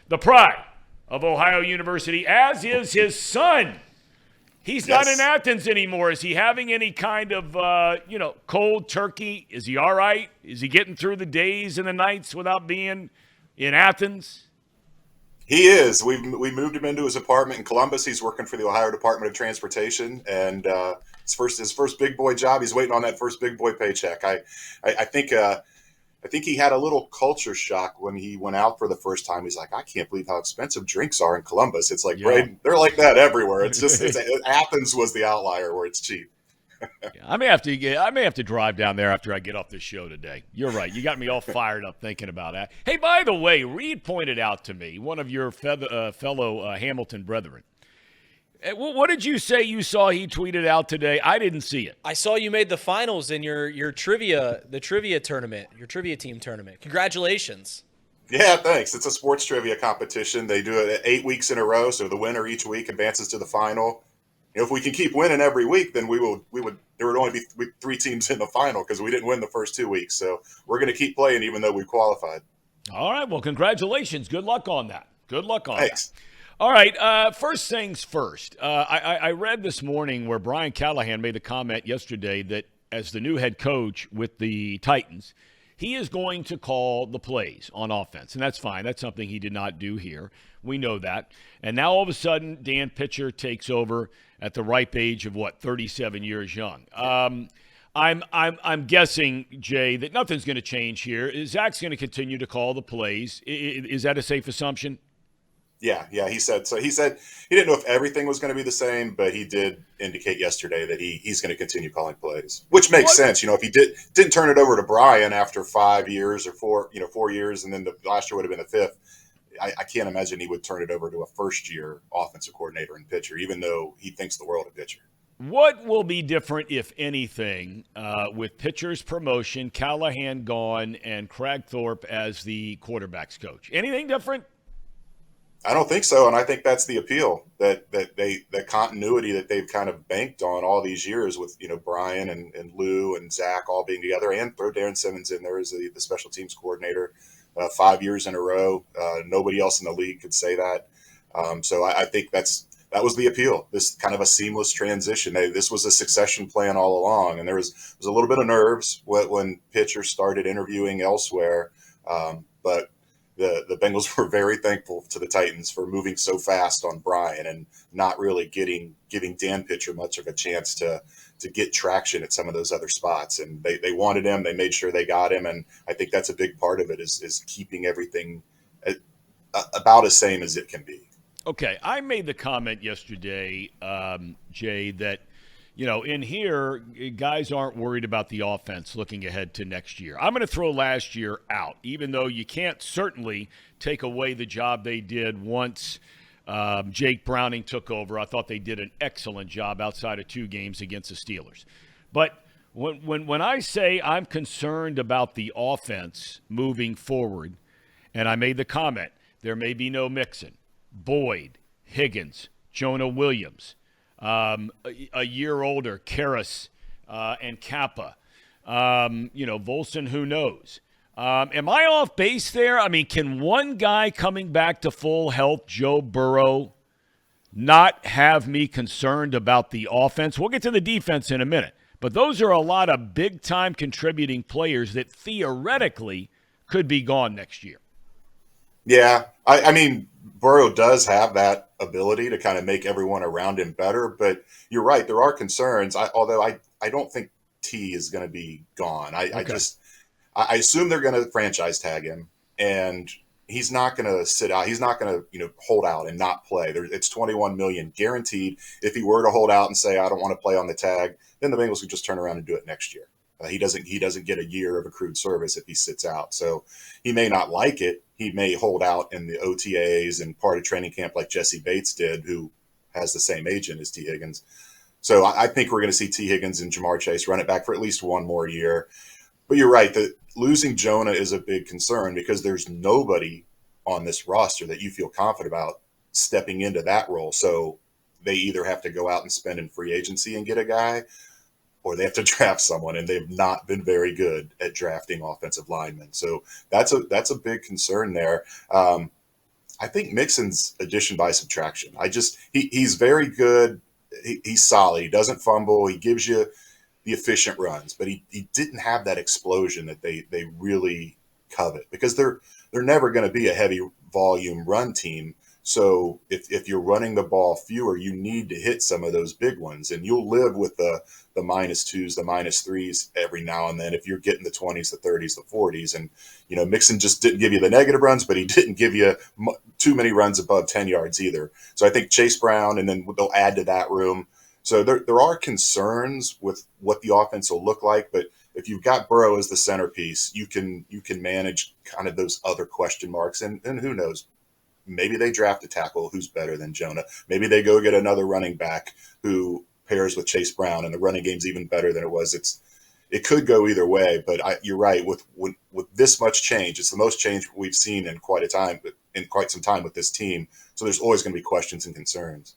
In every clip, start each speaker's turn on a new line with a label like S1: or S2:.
S1: the pride of Ohio University, as is his son. He's not in Athens anymore. Is he having any kind of, cold turkey? Is he all right? Is he getting through the days and the nights without being in Athens?
S2: He is. We moved him into his apartment in Columbus. He's working for the Ohio Department of Transportation, and his first big boy job. He's waiting on that first big boy paycheck. I think he had a little culture shock when he went out for the first time. He's like, I can't believe how expensive drinks are in Columbus. It's like, Braden, they're like that everywhere. It's just Athens was the outlier where it's cheap.
S1: Yeah, I may have to drive down there after I get off this show today. You're right. You got me all fired up thinking about that. Hey, by the way, Reed pointed out to me, one of your fellow Hamilton brethren. What did you say you saw he tweeted out today? I didn't see it.
S3: I saw you made the finals in your trivia tournament, your trivia team tournament. Congratulations.
S2: Yeah, thanks. It's a sports trivia competition. They do it 8 weeks in a row, so the winner each week advances to the final. If we can keep winning every week, then there would only be 3 teams in the final because we didn't win the first 2 weeks. So we're going to keep playing even though we qualified.
S1: All right. Well, congratulations. Good luck on that.
S2: Thanks.
S1: All right, first things first. I read this morning where Brian Callahan made the comment yesterday that as the new head coach with the Titans, he is going to call the plays on offense, and that's fine. That's something he did not do here. We know that. And now all of a sudden, Dan Pitcher takes over at the ripe age of, 37 years young. I'm guessing, Jay, that nothing's going to change here. Zach's going to continue to call the plays. Is that a safe assumption?
S2: Yeah. He said so. He said he didn't know if everything was going to be the same, but he did indicate yesterday that he's going to continue calling plays, which makes sense. If he didn't turn it over to Brian after 5 years or 4 years, and then the last year would have been the fifth. I can't imagine he would turn it over to a first-year offensive coordinator and pitcher, even though he thinks the world of pitcher.
S1: What will be different, if anything, with Pitcher's promotion, Callahan gone, and Cragthorpe as the quarterback's coach? Anything different?
S2: I don't think so, and I think that's the appeal, that the continuity that they've kind of banked on all these years with Brian and Lou and Zach all being together, and throw Darren Simmons in there as the special teams coordinator 5 years in a row. Nobody else in the league could say that. So I think that was the appeal. This kind of a seamless transition. This was a succession plan all along, and there was a little bit of nerves when Pitcher started interviewing elsewhere, but. The Bengals were very thankful to the Titans for moving so fast on Brian and not really giving Dan Pitcher much of a chance to get traction at some of those other spots. And they wanted him. They made sure they got him. And I think that's a big part of it is keeping everything about as same as it can be.
S1: Okay. I made the comment yesterday, Jay, that in here, guys aren't worried about the offense looking ahead to next year. I'm going to throw last year out, even though you can't certainly take away the job they did once Jake Browning took over. I thought they did an excellent job outside of 2 games against the Steelers. But when I say I'm concerned about the offense moving forward, and I made the comment, there may be no Mixon, Boyd, Higgins, Jonah Williams, a year older, Karras and Kappa. Volson, who knows? Am I off base there? I mean, can one guy coming back to full health, Joe Burrow, not have me concerned about the offense? We'll get to the defense in a minute. But those are a lot of big-time contributing players that theoretically could be gone next year.
S2: Yeah, I mean, Burrow does have that ability to kind of make everyone around him better, but you're right. There are concerns, although I don't think T is going to be gone. I assume they're going to franchise tag him, and he's not going to sit out. He's not going to hold out and not play. It's $21 million guaranteed. If he were to hold out and say I don't want to play on the tag, then the Bengals could just turn around and do it next year. He doesn't get a year of accrued service if he sits out. So he may not like it. He may hold out in the OTAs and part of training camp like Jesse Bates did, who has the same agent as T. Higgins. So I think we're going to see T. Higgins and Jamar Chase run it back for at least one more year. But you're right that losing Jonah is a big concern because there's nobody on this roster that you feel confident about stepping into that role. So they either have to go out and spend in free agency and get a guy, or they have to draft someone, and they've not been very good at drafting offensive linemen. So that's a big concern there. I think Mixon's addition by subtraction. He's very good. He's solid. He doesn't fumble. He gives you the efficient runs, but he didn't have that explosion that they really covet, because they're never going to be a heavy volume run team. So if you're running the ball fewer, you need to hit some of those big ones, and you'll live with the -2s, the -3s every now and then if you're getting the 20s, the 30s, the 40s. And Mixon just didn't give you the negative runs, but he didn't give you too many runs above 10 yards either. So I think Chase Brown, and then they'll add to that room. So there are concerns with what the offense will look like, but if you've got Burrow as the centerpiece, you can manage kind of those other question marks, and who knows. Maybe they draft a tackle who's better than Jonah. Maybe they go get another running back who pairs with Chase Brown, and the running game's even better than it was. It could go either way, but you're right. With this much change, it's the most change we've seen in quite some time with this team. So there's always going to be questions and concerns.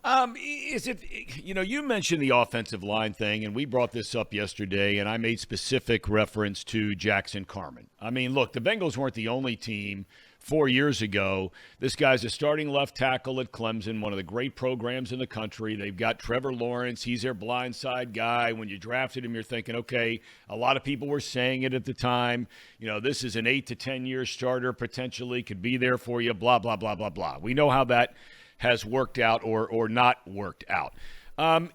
S1: Is it, you mentioned the offensive line thing, and we brought this up yesterday, and I made specific reference to Jackson Carman. I mean, look, the Bengals weren't the only team 4 years ago. This guy's a starting left tackle at Clemson, one of the great programs in the country. They've got Trevor Lawrence. He's their blindside guy. When you drafted him, you're thinking, okay, a lot of people were saying it at the time. This is an 8 to 10 year starter, potentially could be there for you, blah, blah, blah, blah, blah. We know how that has worked out or not worked out. I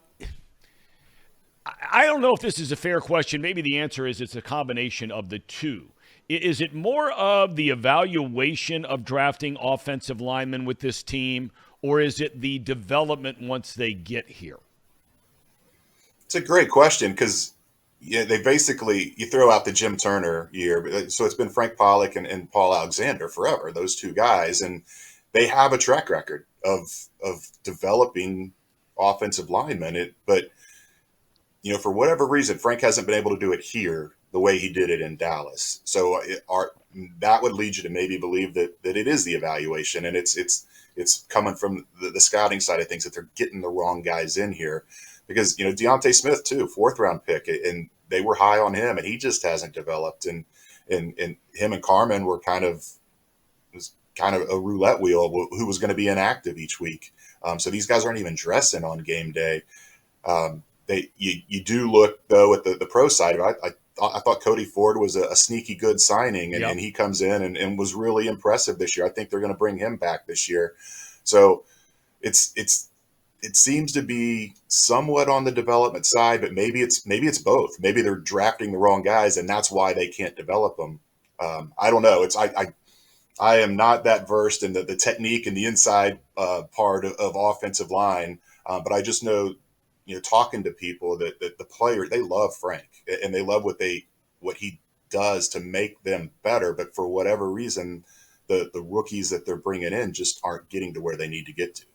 S1: don't know if this is a fair question. Maybe the answer is it's a combination of the two. Is it more of the evaluation of drafting offensive linemen with this team, or is it the development once they get here?
S2: It's a great question, because they basically, you throw out the Jim Turner year, so it's been Frank Pollock and Paul Alexander forever, those two guys, and they have a track record of developing offensive linemen. But for whatever reason, Frank hasn't been able to do it here the way he did it in Dallas. So that would lead you to maybe believe that it is the evaluation, and it's coming from the scouting side of things, that they're getting the wrong guys in here. Because Deontay Smith too, 4th round pick, and they were high on him, and he just hasn't developed. And him and Carman were kind of a roulette wheel, who was going to be inactive each week. So these guys aren't even dressing on game day. You do look though at the pro side. I thought Cody Ford was a sneaky good signing, and he comes in and was really impressive this year. I think they're going to bring him back this year. So it seems to be somewhat on the development side, but maybe it's both. Maybe they're drafting the wrong guys, and that's why they can't develop them. I don't know. I am not that versed in the technique and the inside part of offensive line, but I just know, talking to people, that the players, they love Frank, and they love what he does to make them better. But for whatever reason, the rookies that they're bringing in just aren't getting to where they need to get to.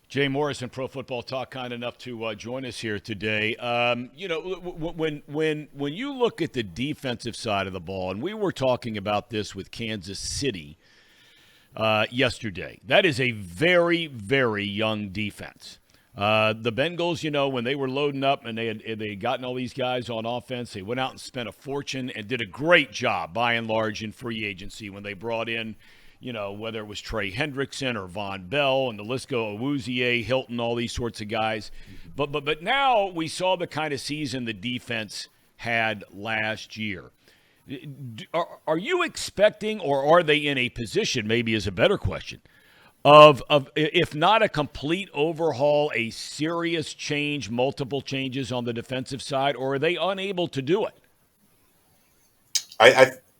S1: Jay Morrison, Pro Football Talk, kind enough to join us here today. When you look at the defensive side of the ball, and we were talking about this with Kansas City yesterday, that is a very, very young defense. The Bengals, when they were loading up and they had gotten all these guys on offense, they went out and spent a fortune and did a great job, by and large, in free agency when they brought in, whether it was Trey Hendrickson or Von Bell, and the list go, Awuzie, Hilton, all these sorts of guys. But now we saw the kind of season the defense had last year. Are you expecting, or are they in a position, maybe is a better question, of if not a complete overhaul, a serious change, multiple changes on the defensive side, or are they unable to do it?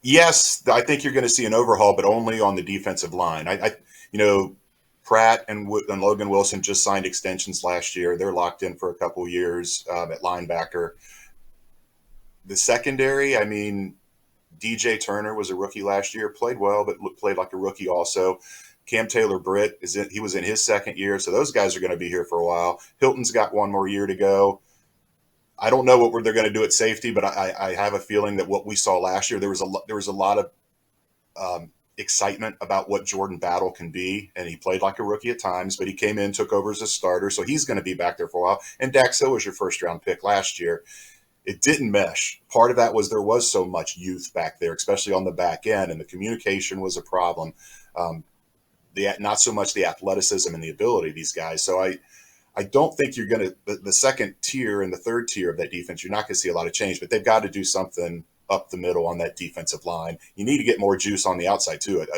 S2: Yes, I think you're going to see an overhaul, but only on the defensive line. Pratt and Logan Wilson just signed extensions last year. They're locked in for a couple years at linebacker. The secondary, DJ Turner was a rookie last year, played well, but played like a rookie also. Cam Taylor-Britt he was in his second year, so those guys are going to be here for a while. Hilton's got one more year to go. I don't know what they're going to do at safety, but I have a feeling that what we saw last year, there was a lot of excitement about what Jordan Battle can be, and he played like a rookie at times, but he came in, took over as a starter, so he's going to be back there for a while. And Dax Hill was your first-round pick last year. It didn't mesh. Part of that was there was so much youth back there, especially on the back end, and the communication was a problem. not so much the athleticism and the ability of these guys. So I don't think you're going to the second tier and the third tier of that defense. You're not going to see a lot of change, but they've got to do something up the middle on that defensive line. You need to get more juice on the outside too, at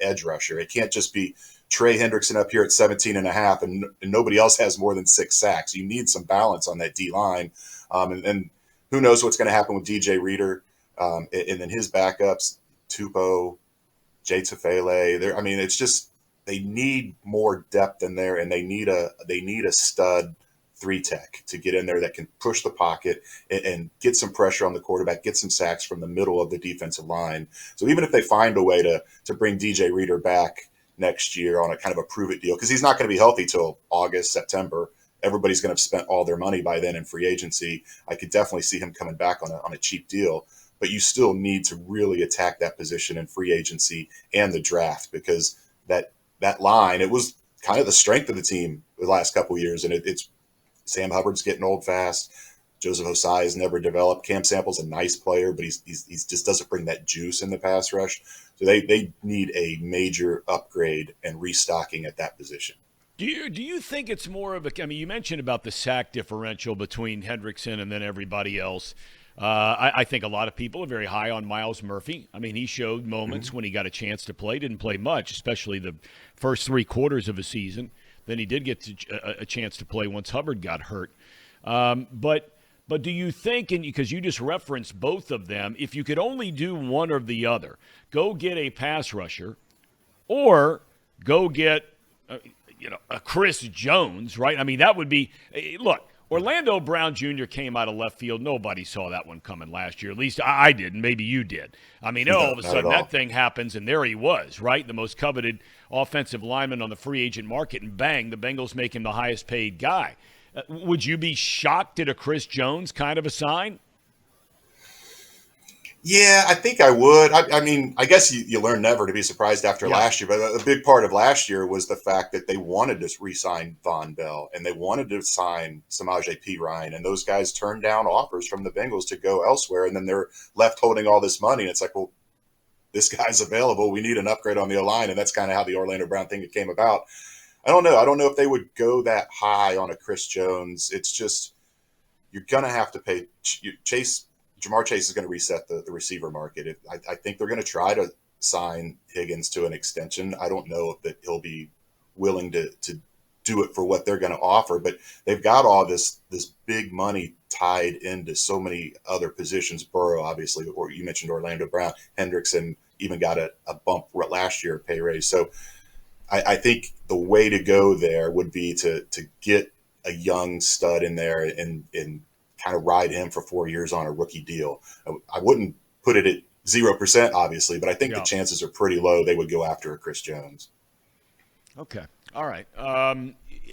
S2: edge rusher. It can't just be Trey Hendrickson up here at 17.5 and nobody else has more than 6 sacks. You need some balance on that D line. And who knows what's going to happen with DJ Reader and then his backups, Tupou, Jay Tafele. I mean, it's just they need more depth in there, and they need a stud 3-tech to get in there that can push the pocket and get some pressure on the quarterback, get some sacks from the middle of the defensive line. So even if they find a way to bring DJ Reader back next year on a kind of a prove-it deal, because he's not going to be healthy till August, September. Everybody's going to have spent all their money by then in free agency. I could definitely see him coming back on a cheap deal, but you still need to really attack that position in free agency and the draft, because that line, it was kind of the strength of the team the last couple of years, and it's Sam Hubbard's getting old fast. Joseph Osai has never developed. Cam Sample's a nice player, but he's just doesn't bring that juice in the pass rush. So they need a major upgrade and restocking at that position.
S1: Do you think it's more of a – I mean, you mentioned about the sack differential between Hendrickson and then everybody else. I think a lot of people are very high on Myles Murphy. I mean, he showed moments when he got a chance to play. Didn't play much, especially the first 3 quarters of a season. Then he did get a chance to play once Hubbard got hurt. But do you think, and because you just referenced both of them, if you could only do one or the other, go get a pass rusher or go get a Chris Jones, right? I mean, that would be – look, Orlando Brown Jr. came out of left field. Nobody saw that one coming last year. At least I didn't. Maybe you did. I mean, all of a sudden that thing happens, and there he was, right? The most coveted offensive lineman on the free agent market, and bang, the Bengals make him the highest paid guy. Would you be shocked at a Chris Jones kind of a sign?
S2: Yeah, I think I would. I mean, I guess you learn never to be surprised after last year, but a big part of last year was the fact that they wanted to re-sign Von Bell and they wanted to sign Samaje Perine, and those guys turned down offers from the Bengals to go elsewhere, and then they're left holding all this money, and it's like, well, this guy's available. We need an upgrade on the O-line, and that's kind of how the Orlando Brown thing came about. I don't know. I don't know if they would go that high on a Chris Jones. It's just you're going to have to pay Chase. Jamar Chase is going to reset the receiver market. I think they're going to try to sign Higgins to an extension. I don't know if that he'll be willing to do it for what they're going to offer, but they've got all this big money tied into so many other positions. Burrow, obviously, or you mentioned Orlando Brown, Hendrickson even got a bump last year, a pay raise. So I think the way to go there would be to get a young stud in there and kind of ride him for 4 years on a rookie deal. I wouldn't put it at 0%, obviously, but I think the chances are pretty low they would go after a Chris Jones.
S1: Okay. All right.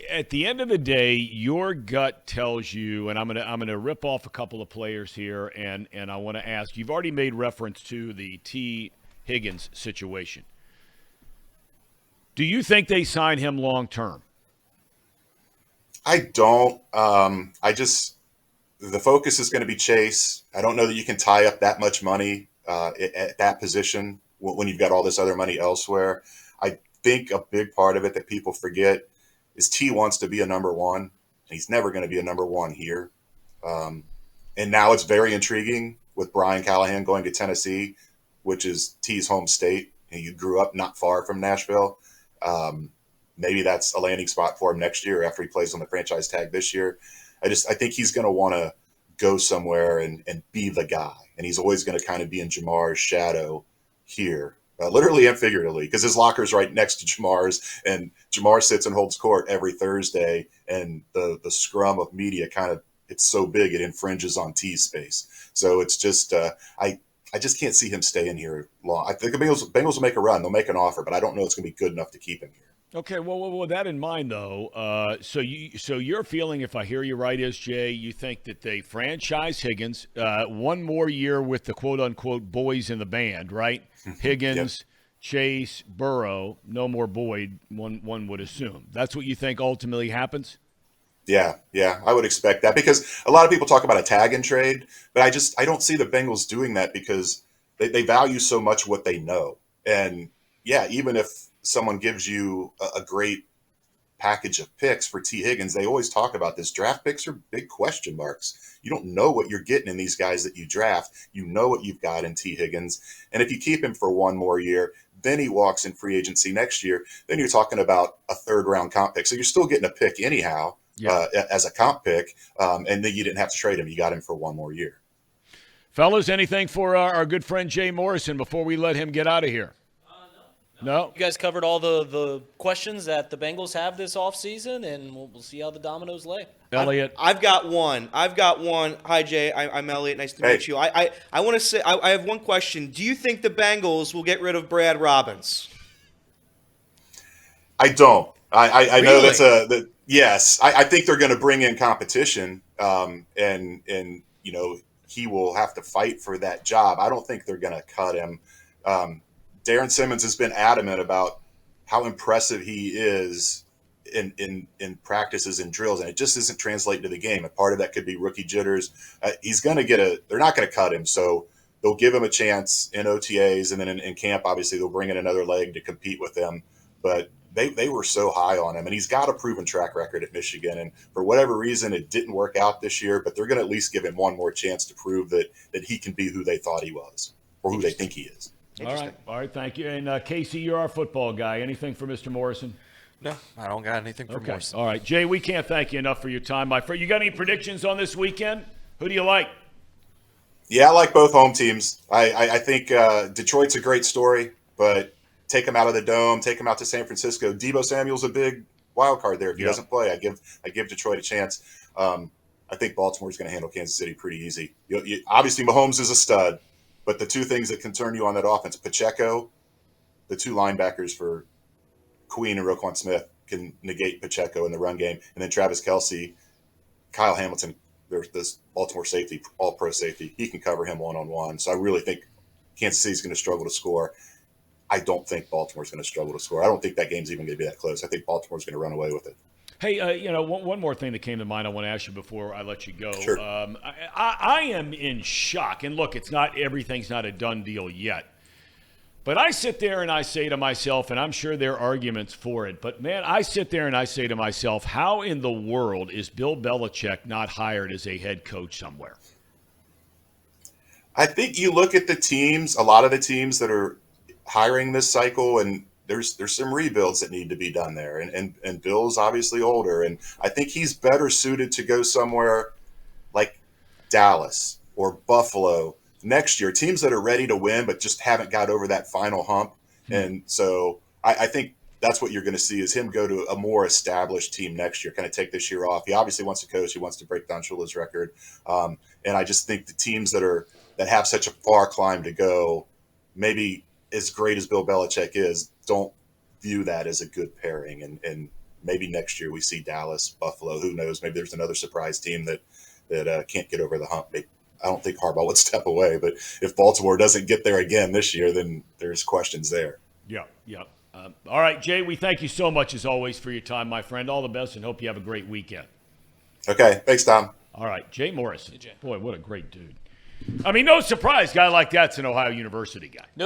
S1: At the end of the day, your gut tells you, and I'm gonna rip off a couple of players here, and I want to ask. You've already made reference to the T. Higgins situation. Do you think they sign him long term?
S2: I don't. The focus is going to be Chase. I don't know that you can tie up that much money at that position when you've got all this other money elsewhere. I think a big part of it that people forget is T wants to be a number one. He's never going to be a number one here. And now it's very intriguing with Brian Callahan going to Tennessee, which is T's home state. And you grew up not far from Nashville. Maybe that's a landing spot for him next year after he plays on the franchise tag this year. I think he's going to want to go somewhere and be the guy. And he's always going to kind of be in Jamar's shadow here, literally and figuratively, because his locker's right next to Jamar's, and Jamar sits and holds court every Thursday, and the scrum of media it's so big it infringes on T's space. So it's just I just can't see him staying here long. I think the Bengals will make a run. They'll make an offer, but I don't know it's going to be good enough to keep him here.
S1: Okay, well, with that in mind, though, so your feeling, if I hear you right, is, Jay, you think that they franchise Higgins one more year with the quote-unquote boys in the band, right? Higgins, Chase, Burrow, no more Boyd, one would assume. That's what you think ultimately happens?
S2: Yeah, I would expect that, because a lot of people talk about a tag and trade, but I don't see the Bengals doing that because they value so much what they know. And, yeah, even if someone gives you a great package of picks for T. Higgins, they always talk about this. Draft picks are big question marks. You don't know what you're getting in these guys that you draft. You know what you've got in T. Higgins. And if you keep him for one more year, then he walks in free agency next year, then you're talking about a third-round comp pick. So you're still getting a pick anyhow as a comp pick, and then you didn't have to trade him. You got him for one more year.
S1: Fellas, anything for our good friend Jay Morrison before we let him get out of here? No?
S3: You guys covered all the questions that the Bengals have this offseason, and we'll see how the dominoes lay.
S1: Elliot.
S4: I've got one. Hi, Jay. I'm Elliot. Nice to meet you. I want to say I have one question. Do you think the Bengals will get rid of Brad Robbins?
S2: I don't. I know
S4: Really?
S2: yes. I think they're going to bring in competition, and he will have to fight for that job. I don't think they're going to cut him. Darren Simmons has been adamant about how impressive he is in practices and drills, and it just isn't translating to the game. And part of that could be rookie jitters. He's going to they're not going to cut him, so they'll give him a chance in OTAs, and then in camp, obviously, they'll bring in another leg to compete with them. But they were so high on him, and he's got a proven track record at Michigan. And for whatever reason, it didn't work out this year, but they're going to at least give him one more chance to prove that he can be who they thought he was or who they think he is.
S1: All right, thank you. And Casey, you're our football guy. Anything for Mr. Morrison?
S5: No, I don't got anything for Morrison.
S1: All right, Jay, we can't thank you enough for your time, my friend. You got any predictions on this weekend? Who do you like?
S2: Yeah, I like both home teams. I think Detroit's a great story, but take him out of the Dome, take him out to San Francisco. Deebo Samuel's a big wild card there. If he doesn't play, I give Detroit a chance. I think Baltimore's going to handle Kansas City pretty easy. Obviously, Mahomes is a stud, but the two things that concern you on that offense, Pacheco, the two linebackers for Queen and Roquan Smith can negate Pacheco in the run game, and then Travis Kelce, Kyle Hamilton, there's this Baltimore safety, all-pro safety. He can cover him one-on-one. So I really think Kansas City's going to struggle to score. I don't think Baltimore's going to struggle to score. I don't think that game's even going to be that close. I think Baltimore's going to run away with it.
S1: Hey, one more thing that came to mind I want to ask you before I let you go.
S2: Sure.
S1: I am in shock. And look, everything's not a done deal yet. But I sit there and I say to myself, and I'm sure there are arguments for it, but man, I sit there and I say to myself, how in the world is Bill Belichick not hired as a head coach somewhere?
S2: I think you look at the teams, a lot of the teams that are hiring this cycle, and there's some rebuilds that need to be done there. And Bill's obviously older, and I think he's better suited to go somewhere like Dallas or Buffalo next year, teams that are ready to win but just haven't got over that final hump. And so I think that's what you're going to see is him go to a more established team next year, kind of take this year off. He obviously wants to coach. He wants to break down Shula's record. And I just think the teams that have such a far climb to go, maybe as great as Bill Belichick is, don't view that as a good pairing. And maybe next year we see Dallas, Buffalo, who knows? Maybe there's another surprise team that can't get over the hump. I don't think Harbaugh would step away, but if Baltimore doesn't get there again this year, then there's questions there.
S1: Yeah. All right, Jay, we thank you so much as always for your time, my friend. All the best, and hope you have a great weekend.
S2: Okay, thanks, Tom.
S1: All right, Jay Morrison.
S3: Hey, Jay.
S1: Boy, what a great dude. I mean, no surprise, guy like that's an Ohio University guy.
S3: No